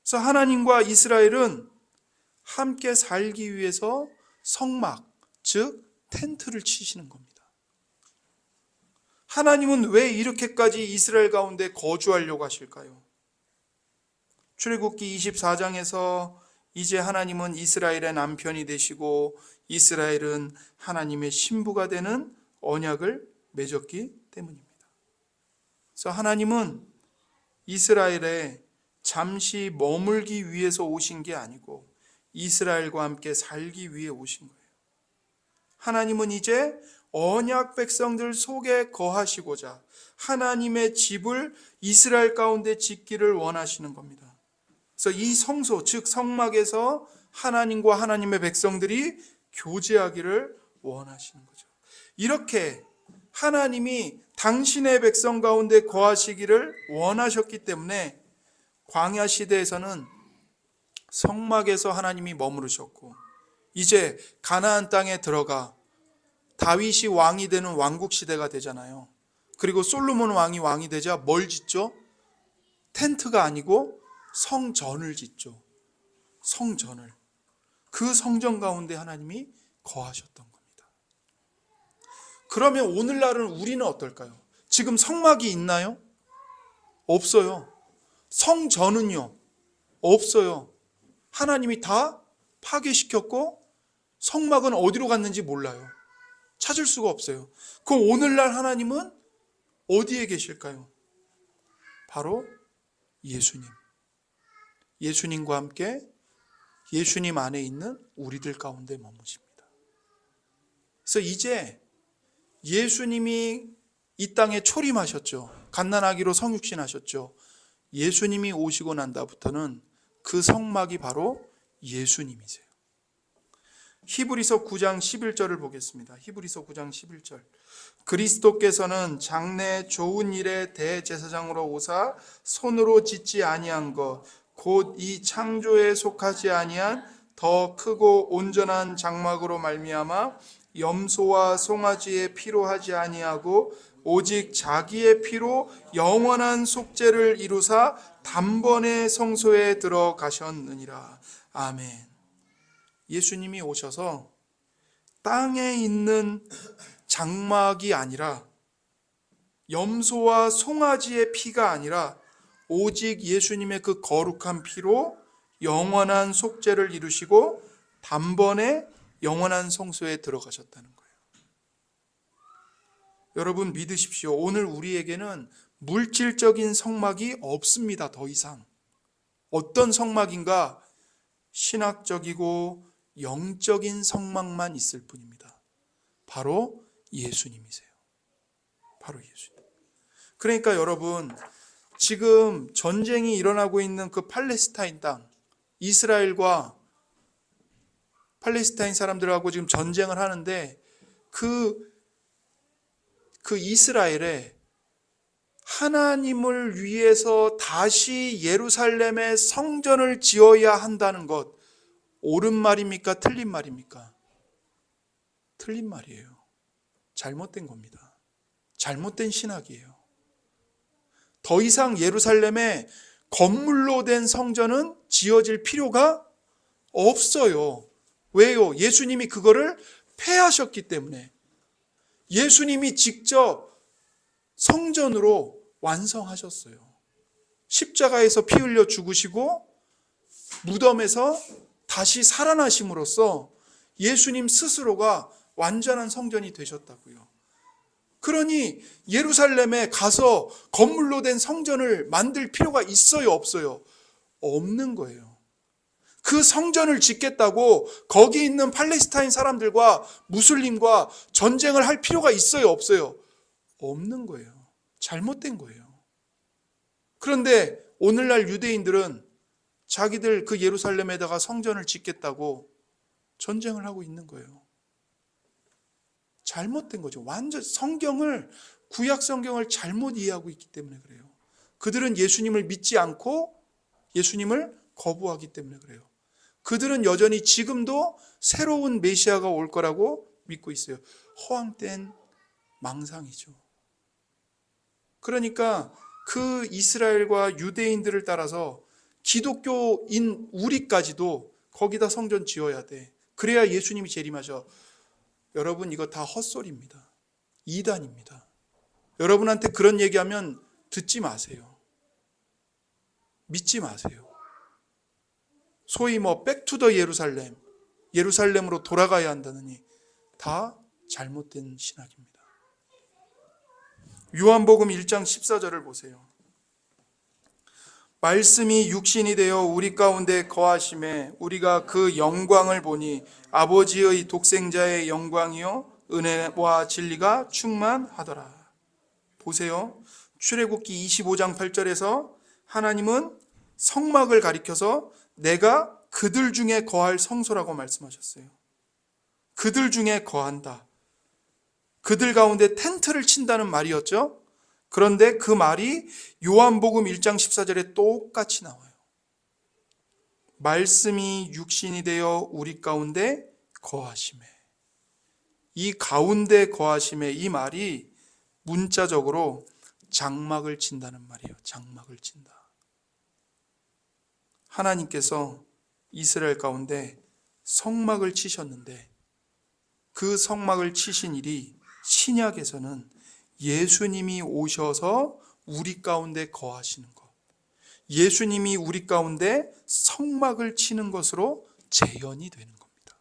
그래서 하나님과 이스라엘은 함께 살기 위해서 성막, 즉 텐트를 치시는 겁니다. 하나님은 왜 이렇게까지 이스라엘 가운데 거주하려고 하실까요? 출애굽기 24장에서 이제 하나님은 이스라엘의 남편이 되시고 이스라엘은 하나님의 신부가 되는 언약을 맺었기 때문입니다. 그래서 하나님은 이스라엘에 잠시 머물기 위해서 오신 게 아니고 이스라엘과 함께 살기 위해 오신 거예요. 하나님은 이제 언약 백성들 속에 거하시고자 하나님의 집을 이스라엘 가운데 짓기를 원하시는 겁니다. 그래서 이 성소, 즉 성막에서 하나님과 하나님의 백성들이 교제하기를 원하시는 거죠. 이렇게 하나님이 당신의 백성 가운데 거하시기를 원하셨기 때문에 광야 시대에서는 성막에서 하나님이 머무르셨고 이제 가나안 땅에 들어가 다윗이 왕이 되는 왕국 시대가 되잖아요. 그리고 솔로몬 왕이 되자 뭘 짓죠? 텐트가 아니고 성전을 짓죠. 성전을. 그 성전 가운데 하나님이 거하셨던 겁니다. 그러면 오늘날은 우리는 어떨까요? 지금 성막이 있나요? 없어요. 성전은요? 없어요. 하나님이 다 파괴시켰고 성막은 어디로 갔는지 몰라요. 찾을 수가 없어요. 그럼 오늘날 하나님은 어디에 계실까요? 바로 예수님. 예수님과 함께 예수님 안에 있는 우리들 가운데 머무십니다. 그래서 이제 예수님이 이 땅에 초림하셨죠. 갓난아기로 성육신하셨죠. 예수님이 오시고 난 다음부터는 그 성막이 바로 예수님이세요. 히브리서 9장 11절을 보겠습니다. 히브리서 9장 11절. 그리스도께서는 장래 좋은 일의 대제사장으로 오사 손으로 짓지 아니한 것 곧 이 창조에 속하지 아니한 더 크고 온전한 장막으로 말미암아 염소와 송아지의 피로 하지 아니하고 오직 자기의 피로 영원한 속죄를 이루사 단번에 성소에 들어가셨느니라. 아멘. 예수님이 오셔서 땅에 있는 장막이 아니라 염소와 송아지의 피가 아니라 오직 예수님의 그 거룩한 피로 영원한 속죄를 이루시고 단번에 영원한 성소에 들어가셨다는 거예요. 여러분 믿으십시오. 오늘 우리에게는 물질적인 성막이 없습니다. 더 이상. 어떤 성막인가? 신학적이고 영적인 성막만 있을 뿐입니다. 바로 예수님이세요. 바로 예수님. 그러니까 여러분, 지금 전쟁이 일어나고 있는 그 팔레스타인 땅, 이스라엘과 팔레스타인 사람들하고 지금 전쟁을 하는데 그 이스라엘에 하나님을 위해서 다시 예루살렘에 성전을 지어야 한다는 것, 옳은 말입니까? 틀린 말입니까? 틀린 말이에요. 잘못된 겁니다. 잘못된 신학이에요. 더 이상 예루살렘에 건물로 된 성전은 지어질 필요가 없어요. 왜요? 예수님이 그거를 폐하셨기 때문에. 예수님이 직접 성전으로 완성하셨어요. 십자가에서 피 흘려 죽으시고 무덤에서 다시 살아나심으로써 예수님 스스로가 완전한 성전이 되셨다고요. 그러니 예루살렘에 가서 건물로 된 성전을 만들 필요가 있어요, 없어요? 없는 거예요. 그 성전을 짓겠다고 거기 있는 팔레스타인 사람들과 무슬림과 전쟁을 할 필요가 있어요, 없어요? 없는 거예요. 잘못된 거예요. 그런데 오늘날 유대인들은 자기들 그 예루살렘에다가 성전을 짓겠다고 전쟁을 하고 있는 거예요. 잘못된 거죠. 완전 구약 성경을 잘못 이해하고 있기 때문에 그래요. 그들은 예수님을 믿지 않고 예수님을 거부하기 때문에 그래요. 그들은 여전히 지금도 새로운 메시아가 올 거라고 믿고 있어요. 허황된 망상이죠. 그러니까 그 이스라엘과 유대인들을 따라서 기독교인 우리까지도 거기다 성전 지어야 돼. 그래야 예수님이 재림하셔. 여러분, 이거 다 헛소리입니다. 이단입니다. 여러분한테 그런 얘기하면 듣지 마세요. 믿지 마세요. 소위 백투더 예루살렘으로 돌아가야 한다느니 다 잘못된 신학입니다. 요한복음 1장 14절을 보세요. 말씀이 육신이 되어 우리 가운데 거하심에 우리가 그 영광을 보니 아버지의 독생자의 영광이요 은혜와 진리가 충만하더라. 보세요. 출애굽기 25장 8절에서 하나님은 성막을 가리켜서 내가 그들 중에 거할 성소라고 말씀하셨어요. 그들 중에 거한다. 그들 가운데 텐트를 친다는 말이었죠. 그런데 그 말이 요한복음 1장 14절에 똑같이 나와요. 말씀이 육신이 되어 우리 가운데 거하심에. 이 가운데 거하심에 이 말이 문자적으로 장막을 친다는 말이에요. 장막을 친다. 하나님께서 이스라엘 가운데 성막을 치셨는데 그 성막을 치신 일이 신약에서는 예수님이 오셔서 우리 가운데 거하시는 것, 예수님이 우리 가운데 성막을 치는 것으로 재현이 되는 겁니다.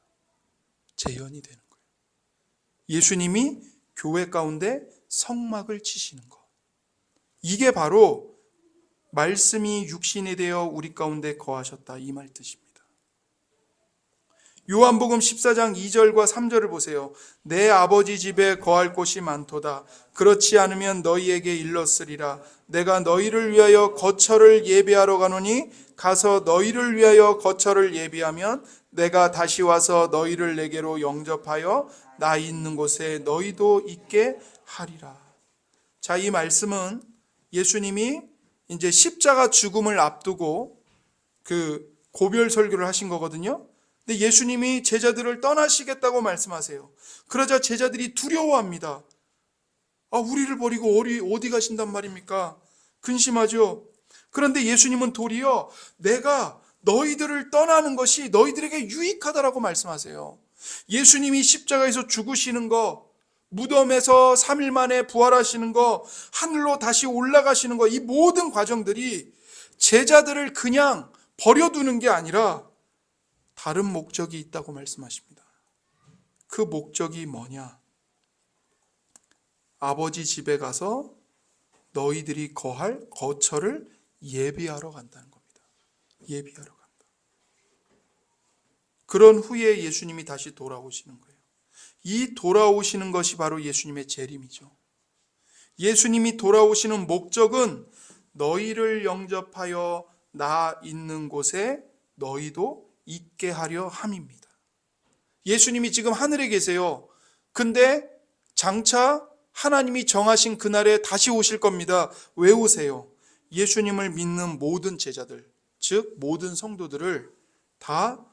재현이 되는 거예요. 예수님이 교회 가운데 성막을 치시는 것, 이게 바로 말씀이 육신이 되어 우리 가운데 거하셨다, 이 말 뜻입니다. 요한복음 14장 2절과 3절을 보세요. 내 아버지 집에 거할 곳이 많도다. 그렇지 않으면 너희에게 일렀으리라. 내가 너희를 위하여 거처를 예비하러 가노니 가서 너희를 위하여 거처를 예비하면 내가 다시 와서 너희를 내게로 영접하여 나 있는 곳에 너희도 있게 하리라. 자, 이 말씀은 예수님이 이제 십자가 죽음을 앞두고 그 고별 설교를 하신 거거든요. 근데 예수님이 제자들을 떠나시겠다고 말씀하세요. 그러자 제자들이 두려워합니다. 우리를 버리고 어디 가신단 말입니까? 근심하죠. 그런데 예수님은 도리어 내가 너희들을 떠나는 것이 너희들에게 유익하다라고 말씀하세요. 예수님이 십자가에서 죽으시는 거, 무덤에서 3일 만에 부활하시는 거, 하늘로 다시 올라가시는 거, 이 모든 과정들이 제자들을 그냥 버려두는 게 아니라 다른 목적이 있다고 말씀하십니다. 그 목적이 뭐냐? 아버지 집에 가서 너희들이 거할 거처를 예비하러 간다는 겁니다. 예비하러 간다. 그런 후에 예수님이 다시 돌아오시는 거예요. 이 돌아오시는 것이 바로 예수님의 재림이죠. 예수님이 돌아오시는 목적은 너희를 영접하여 나 있는 곳에 너희도 있게 하려 함입니다. 예수님이 지금 하늘에 계세요. 근데 장차 하나님이 정하신 그날에 다시 오실 겁니다. 왜 오세요? 예수님을 믿는 모든 제자들, 즉 모든 성도들을 다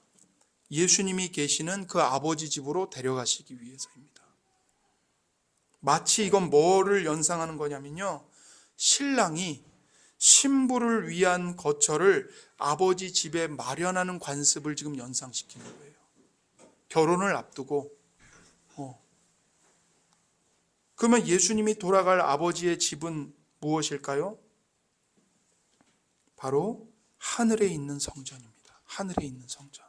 예수님이 계시는 그 아버지 집으로 데려가시기 위해서입니다. 마치 이건 뭐를 연상하는 거냐면요, 신랑이 신부를 위한 거처를 아버지 집에 마련하는 관습을 지금 연상시키는 거예요. 결혼을 앞두고. 그러면 예수님이 돌아갈 아버지의 집은 무엇일까요? 바로 하늘에 있는 성전입니다. 하늘에 있는 성전.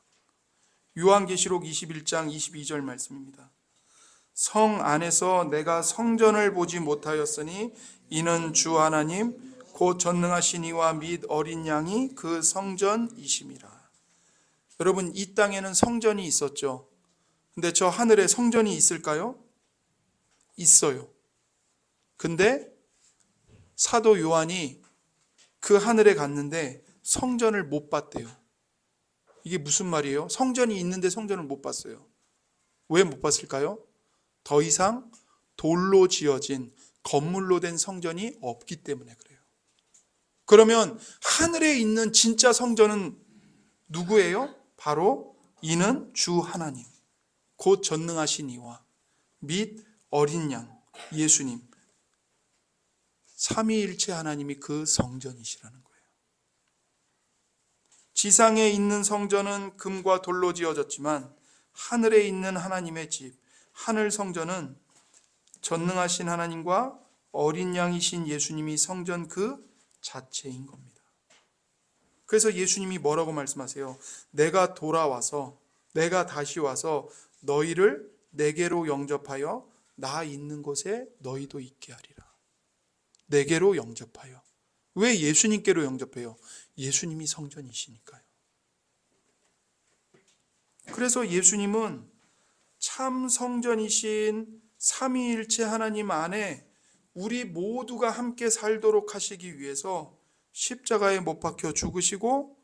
요한계시록 21장 22절 말씀입니다. 성 안에서 내가 성전을 보지 못하였으니 이는 주 하나님 곧 전능하신 이와 및 어린 양이 그 성전이심이라. 여러분, 이 땅에는 성전이 있었죠. 근데 저 하늘에 성전이 있을까요? 있어요. 근데 사도 요한이 그 하늘에 갔는데 성전을 못 봤대요. 이게 무슨 말이에요? 성전이 있는데 성전을 못 봤어요. 왜 못 봤을까요? 더 이상 돌로 지어진 건물로 된 성전이 없기 때문에 그래요. 그러면 하늘에 있는 진짜 성전은 누구예요? 바로 이는 주 하나님, 곧 전능하신 이와 및 어린 양, 예수님, 삼위일체 하나님이 그 성전이시라는 거예요. 지상에 있는 성전은 금과 돌로 지어졌지만 하늘에 있는 하나님의 집, 하늘 성전은 전능하신 하나님과 어린 양이신 예수님이 성전 그 자체인 겁니다. 그래서 예수님이 뭐라고 말씀하세요? 내가 돌아와서, 내가 다시 와서 너희를 내게로 영접하여 나 있는 곳에 너희도 있게 하리라. 내게로 영접하여. 왜 예수님께로 영접해요? 예수님이 성전이시니까요. 그래서 예수님은 참 성전이신 삼위일체 하나님 안에 우리 모두가 함께 살도록 하시기 위해서 십자가에 못 박혀 죽으시고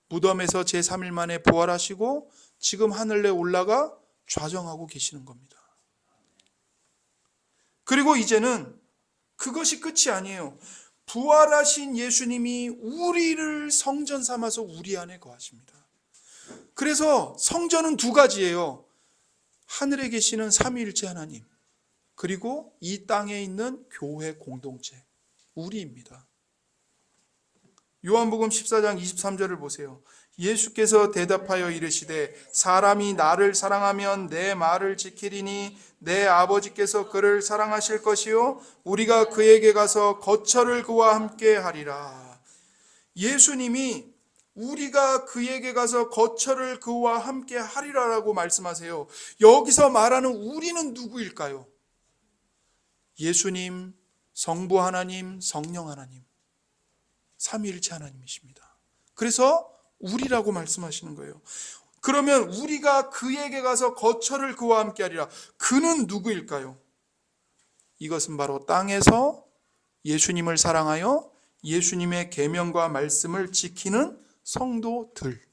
무덤에서 제3일 만에 부활하시고 지금 하늘에 올라가 좌정하고 계시는 겁니다. 그리고 이제는 그것이 끝이 아니에요. 부활하신 예수님이 우리를 성전 삼아서 우리 안에 거하십니다. 그래서 성전은 두 가지예요. 하늘에 계시는 삼위일체 하나님, 그리고 이 땅에 있는 교회 공동체, 우리입니다. 요한복음 14장 23절을 보세요. 예수께서 대답하여 이르시되 사람이 나를 사랑하면 내 말을 지키리니 내 아버지께서 그를 사랑하실 것이요 우리가 그에게 가서 거처를 그와 함께 하리라. 예수님이 우리가 그에게 가서 거처를 그와 함께 하리라라고 말씀하세요. 여기서 말하는 우리는 누구일까요? 예수님, 성부 하나님, 성령 하나님, 삼위일체 하나님이십니다. 그래서 우리라고 말씀하시는 거예요. 그러면 우리가 그에게 가서 거처를 그와 함께 하리라. 그는 누구일까요? 이것은 바로 땅에서 예수님을 사랑하여 예수님의 계명과 말씀을 지키는 성도들,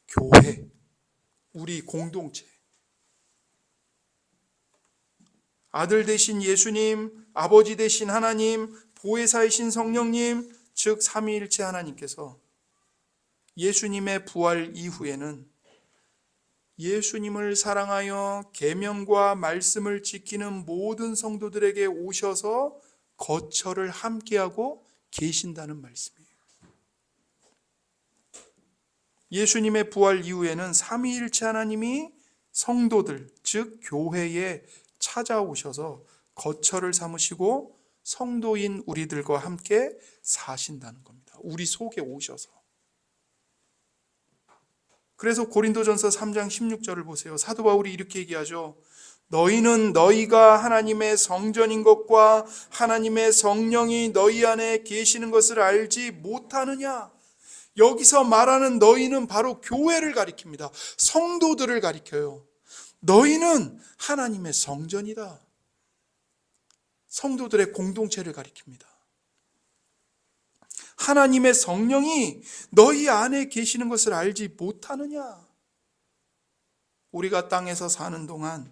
교회, 우리 공동체. 아들 되신 예수님, 아버지 되신 하나님, 보혜사이신 성령님, 즉 삼위일체 하나님께서 예수님의 부활 이후에는 예수님을 사랑하여 계명과 말씀을 지키는 모든 성도들에게 오셔서 거처를 함께하고 계신다는 말씀이에요. 예수님의 부활 이후에는 삼위일체 하나님이 성도들, 즉 교회에 찾아오셔서 거처를 삼으시고 성도인 우리들과 함께 사신다는 겁니다. 우리 속에 오셔서. 그래서 고린도전서 3장 16절을 보세요. 사도 바울이 이렇게 얘기하죠. 너희는 너희가 하나님의 성전인 것과 하나님의 성령이 너희 안에 계시는 것을 알지 못하느냐? 여기서 말하는 너희는 바로 교회를 가리킵니다. 성도들을 가리켜요. 너희는 하나님의 성전이다. 성도들의 공동체를 가리킵니다. 하나님의 성령이 너희 안에 계시는 것을 알지 못하느냐? 우리가 땅에서 사는 동안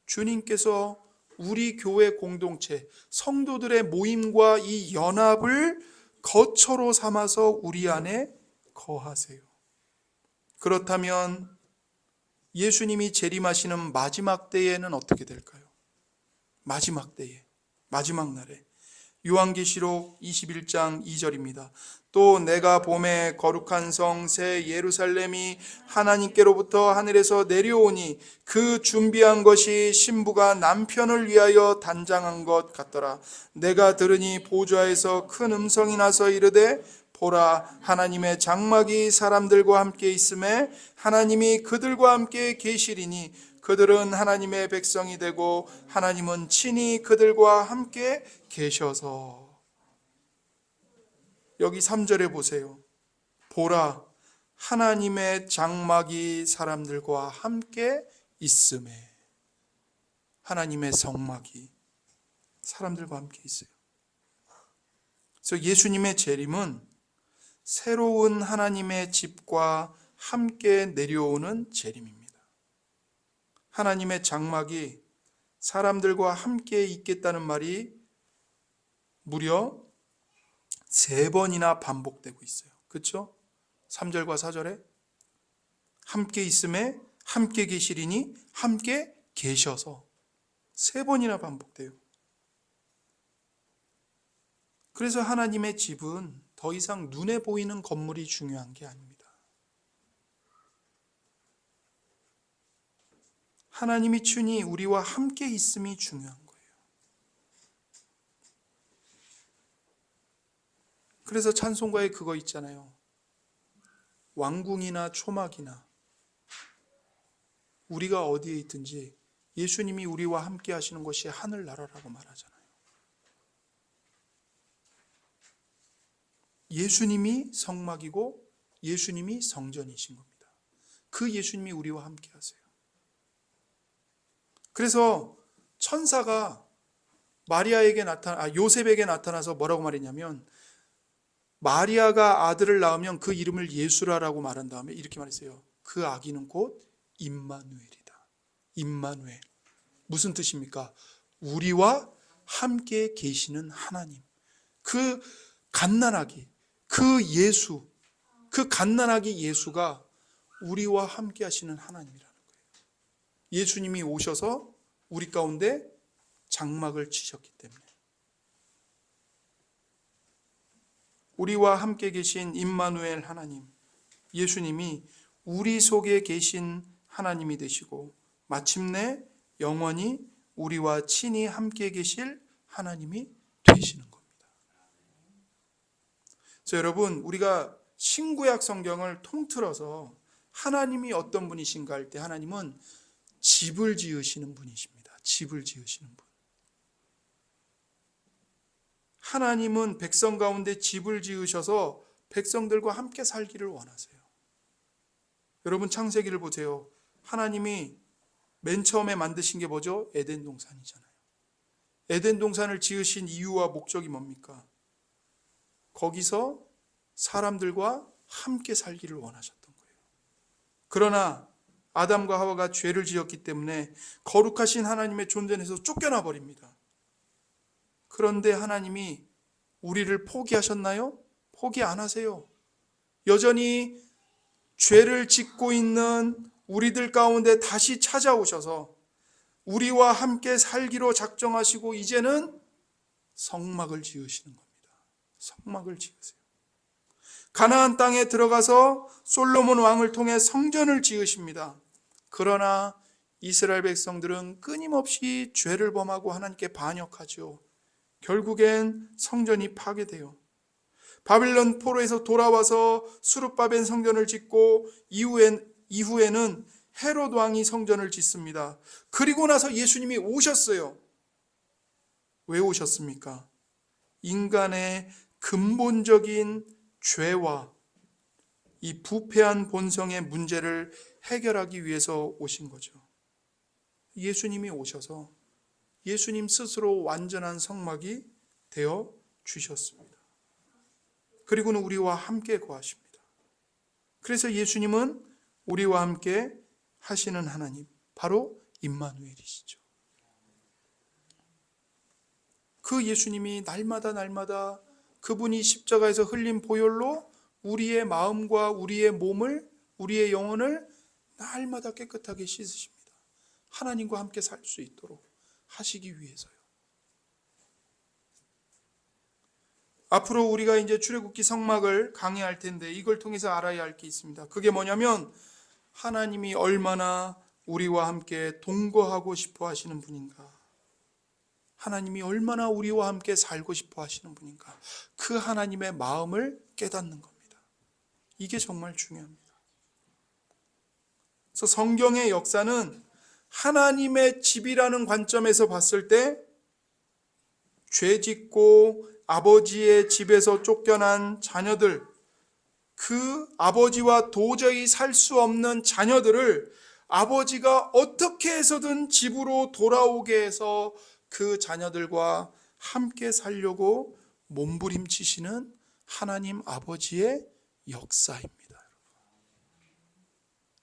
주님께서 우리 교회 공동체, 성도들의 모임과 이 연합을 거처로 삼아서 우리 안에 거하세요. 그렇다면 예수님이 재림하시는 마지막 때에는 어떻게 될까요? 마지막 때에, 마지막 날에 요한계시록 21장 2절입니다. 또 내가 봄에 거룩한 성 새 예루살렘이 하나님께로부터 하늘에서 내려오니 그 준비한 것이 신부가 남편을 위하여 단장한 것 같더라. 내가 들으니 보좌에서 큰 음성이 나서 이르되 보라, 하나님의 장막이 사람들과 함께 있음에 하나님이 그들과 함께 계시리니 그들은 하나님의 백성이 되고 하나님은 친히 그들과 함께 계셔서. 여기 3절에 보세요. 보라, 하나님의 장막이 사람들과 함께 있음에. 하나님의 성막이 사람들과 함께 있어요. 그래서 예수님의 재림은 새로운 하나님의 집과 함께 내려오는 재림입니다. 하나님의 장막이 사람들과 함께 있겠다는 말이 무려 3번이나 반복되고 있어요. 그렇죠? 3절과 4절에 함께 있음에 함께 계시리니 함께 계셔서 3번이나 반복돼요. 그래서 하나님의 집은 더 이상 눈에 보이는 건물이 중요한 게 아닙니다. 하나님이 친히 우리와 함께 있음이 중요한 거예요. 그래서 찬송가에 그거 있잖아요. 왕궁이나 초막이나 우리가 어디에 있든지 예수님이 우리와 함께 하시는 것이 하늘나라라고 말하잖아요. 예수님이 성막이고 예수님이 성전이신 겁니다. 그 예수님이 우리와 함께 하세요. 그래서 천사가 요셉에게 나타나서 뭐라고 말했냐면, 마리아가 아들을 낳으면 그 이름을 예수라라고 말한 다음에 이렇게 말했어요. 그 아기는 곧 임마누엘이다. 임마누엘. 무슨 뜻입니까? 우리와 함께 계시는 하나님. 그 갓난아기, 그 예수, 그 갓난아기 예수가 우리와 함께 하시는 하나님이라는 거예요. 예수님이 오셔서 우리 가운데 장막을 치셨기 때문에. 우리와 함께 계신 임마누엘 하나님, 예수님이 우리 속에 계신 하나님이 되시고 마침내 영원히 우리와 친히 함께 계실 하나님이 되시는 겁니다. 그래서 여러분, 우리가 신구약 성경을 통틀어서 하나님이 어떤 분이신가 할 때 하나님은 집을 지으시는 분이십니다. 집을 지으시는 분. 하나님은 백성 가운데 집을 지으셔서 백성들과 함께 살기를 원하세요. 여러분, 창세기를 보세요. 하나님이 맨 처음에 만드신 게 뭐죠? 에덴 동산이잖아요. 에덴 동산을 지으신 이유와 목적이 뭡니까? 거기서 사람들과 함께 살기를 원하셨던 거예요. 그러나 아담과 하와가 죄를 지었기 때문에 거룩하신 하나님의 존재에서 쫓겨나 버립니다. 그런데 하나님이 우리를 포기하셨나요? 포기 안 하세요. 여전히 죄를 짓고 있는 우리들 가운데 다시 찾아오셔서 우리와 함께 살기로 작정하시고 이제는 성막을 지으시는 겁니다. 성막을 지으세요. 가나안 땅에 들어가서 솔로몬 왕을 통해 성전을 지으십니다. 그러나 이스라엘 백성들은 끊임없이 죄를 범하고 하나님께 반역하죠. 결국엔 성전이 파괴돼요. 바빌론 포로에서 돌아와서 수룹바벤 성전을 짓고 이후에는 헤롯 왕이 성전을 짓습니다. 그리고 나서 예수님이 오셨어요. 왜 오셨습니까? 인간의 근본적인 죄와 이 부패한 본성의 문제를 해결하기 위해서 오신 거죠. 예수님이 오셔서 예수님 스스로 완전한 성막이 되어 주셨습니다. 그리고는 우리와 함께 거하십니다. 그래서 예수님은 우리와 함께 하시는 하나님, 바로 임마누엘이시죠. 그 예수님이 날마다 그분이 십자가에서 흘린 보혈로 우리의 마음과 우리의 몸을, 우리의 영혼을 날마다 깨끗하게 씻으십니다. 하나님과 함께 살 수 있도록 하시기 위해서요. 앞으로 우리가 이제 출애굽기 성막을 강의할 텐데 이걸 통해서 알아야 할 게 있습니다. 그게 뭐냐면 하나님이 얼마나 우리와 함께 동거하고 싶어 하시는 분인가, 하나님이 얼마나 우리와 함께 살고 싶어 하시는 분인가, 그 하나님의 마음을 깨닫는 겁니다. 이게 정말 중요합니다. 그래서 성경의 역사는 하나님의 집이라는 관점에서 봤을 때 죄짓고 아버지의 집에서 쫓겨난 자녀들, 그 아버지와 도저히 살 수 없는 자녀들을 아버지가 어떻게 해서든 집으로 돌아오게 해서 그 자녀들과 함께 살려고 몸부림치시는 하나님 아버지의 역사입니다.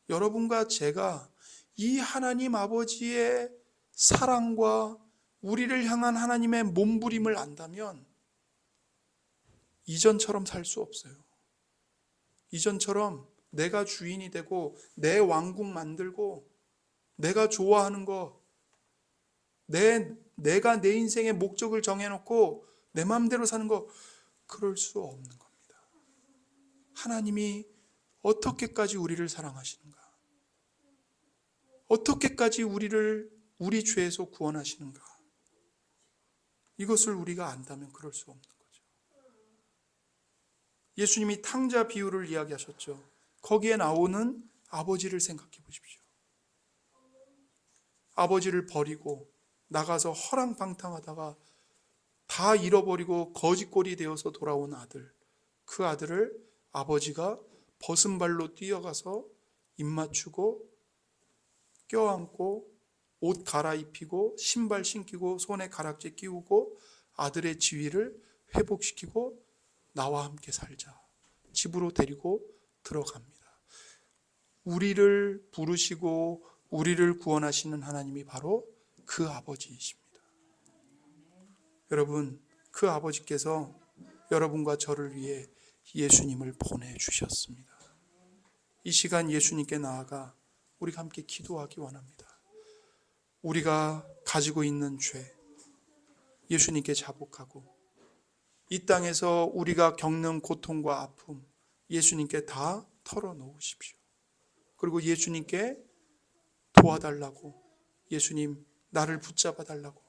여러분과 제가 이 하나님 아버지의 사랑과 우리를 향한 하나님의 몸부림을 안다면 이전처럼 살 수 없어요. 이전처럼 내가 주인이 되고 내 왕국 만들고 내가 좋아하는 거, 내가 내 인생의 목적을 정해놓고 내 마음대로 사는 거, 그럴 수 없는 겁니다. 하나님이 어떻게까지 우리를 사랑하시는가, 어떻게까지 우리를 우리 죄에서 구원하시는가, 이것을 우리가 안다면 그럴 수 없는 거죠. 예수님이 탕자 비유를 이야기하셨죠. 거기에 나오는 아버지를 생각해 보십시오. 아버지를 버리고 나가서 허랑방탕하다가 다 잃어버리고 거지꼴이 되어서 돌아온 아들, 그 아들을 아버지가 벗은 발로 뛰어가서 입 맞추고 껴안고 옷 갈아입히고 신발 신기고 손에 가락지 끼우고 아들의 지위를 회복시키고 나와 함께 살자, 집으로 데리고 들어갑니다. 우리를 부르시고 우리를 구원하시는 하나님이 바로 그 아버지이십니다. 여러분, 그 아버지께서 여러분과 저를 위해 예수님을 보내주셨습니다. 이 시간 예수님께 나아가 우리가 함께 기도하기 원합니다. 우리가 가지고 있는 죄 예수님께 자복하고 이 땅에서 우리가 겪는 고통과 아픔 예수님께 다 털어놓으십시오. 그리고 예수님께 도와달라고, 예수님 나를 붙잡아 달라고,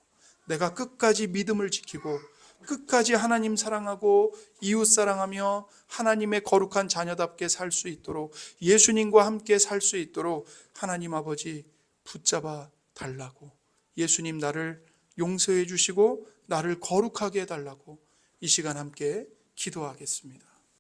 내가 끝까지 믿음을 지키고 끝까지 하나님 사랑하고 이웃 사랑하며 하나님의 거룩한 자녀답게 살 수 있도록, 예수님과 함께 살 수 있도록 하나님 아버지 붙잡아 달라고, 예수님 나를 용서해 주시고 나를 거룩하게 해달라고 이 시간 함께 기도하겠습니다.